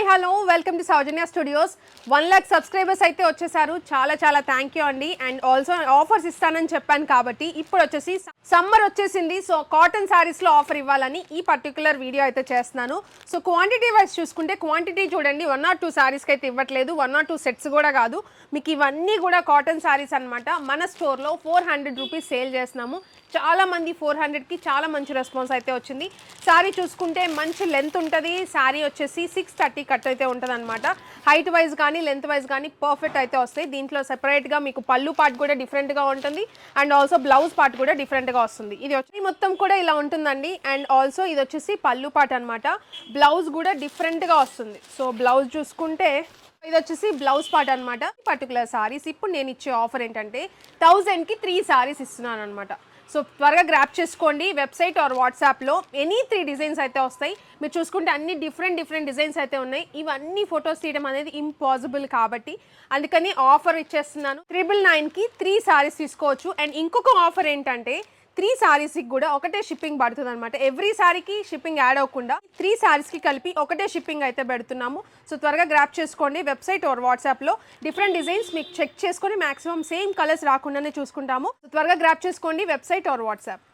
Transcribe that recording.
Hi hello welcome to Soujanya studios 1 lakh subscribers అయితే వచ్చేసారు. చాలా చాలా థ్యాంక్ యూ అండి. అండ్ ఆల్సో ఆఫర్స్ ఇస్తానని చెప్పాను కాబట్టి ఇప్పుడు వచ్చేసి సమ్మర్ వచ్చేసింది. సో కాటన్ శారీస్లో ఆఫర్ ఇవ్వాలని ఈ పర్టికులర్ వీడియో అయితే చేస్తున్నాను. సో క్వాంటిటీ వైజ్ చూసుకుంటే క్వాంటిటీ చూడండి 1 or 2 శారీస్కి అయితే ఇవ్వట్లేదు, 1 or 2 సెట్స్ కూడా కాదు. మీకు ఇవన్నీ కూడా కాటన్ శారీస్ అనమాట. మన స్టోర్లో 400 రూపీస్ సేల్ చేస్తున్నాము. చాలా మంది 400కి చాలా మంచి రెస్పాన్స్ అయితే వచ్చింది. శారీ చూసుకుంటే మంచి లెంత్ ఉంటుంది. శారీ వచ్చేసి 630 కట్ అయితే ఉంటుంది అనమాట. హైట్ వైజ్ కానీ లెంత్ వైజ్ కానీ పర్ఫెక్ట్ అయితే వస్తాయి. దీంట్లో సెపరేట్గా మీకు పళ్ళు పార్ట్ కూడా డిఫరెంట్గా ఉంటుంది అండ్ ఆల్సో బ్లౌజ్ పార్ట్ కూడా డిఫరెంట్గా వస్తుంది. ఇది వచ్చి మొత్తం కూడా ఇలా ఉంటుందండి. అండ్ ఆల్సో ఇది వచ్చేసి పళ్ళు పార్ట్ అనమాట. బ్లౌజ్ కూడా డిఫరెంట్గా వస్తుంది. సో బ్లౌజ్ చూసుకుంటే ఇది వచ్చేసి బ్లౌజ్ పార్ట్ అనమాట. పర్టికులర్ సారీస్ ఇప్పుడు నేను ఇచ్చే ఆఫర్ ఏంటంటే 1000కి 3 సారీస్ ఇస్తున్నాను అనమాట. సో త్వరగా గ్రాప్ చేసుకోండి. వెబ్సైట్ ఆర్ వాట్సాప్లో ఎనీ 3 డిజైన్స్ అయితే వస్తాయి. మీరు చూసుకుంటే అన్ని డిఫరెంట్ డిజైన్స్ అయితే ఉన్నాయి. ఇవన్నీ ఫొటోస్ తీయడం అనేది ఇంపాసిబుల్ కాబట్టి అందుకని ఆఫర్ ఇచ్చేస్తున్నాను. 999కి 3 సారీస్ తీసుకోవచ్చు. అండ్ ఇంకొక ఆఫర్ ఏంటంటే 3 సారీస్కి కూడా ఒకటే షిప్పింగ్ పడుతుంది అనమాట. ఎవ్రీ సారీకి షిప్పింగ్ యాడ్ అవ్వకుండా 3 సారీస్కి కలిపి ఒకటే షిప్పింగ్ అయితే పెడుతున్నాము. సో త్వరగా గ్రాప్ చేసుకోండి. వెబ్సైట్ ఆర్ వాట్సాప్లో డిఫరెంట్ డిజైన్స్ మీకు చెక్ చేసుకొని మాక్సిమం సేమ్ కలర్స్ రాకుండానే చూసుకుంటాము. త్వరగా గ్రాప్ చేసుకోండి వెబ్సైట్ ఆర్ వాట్సాప్.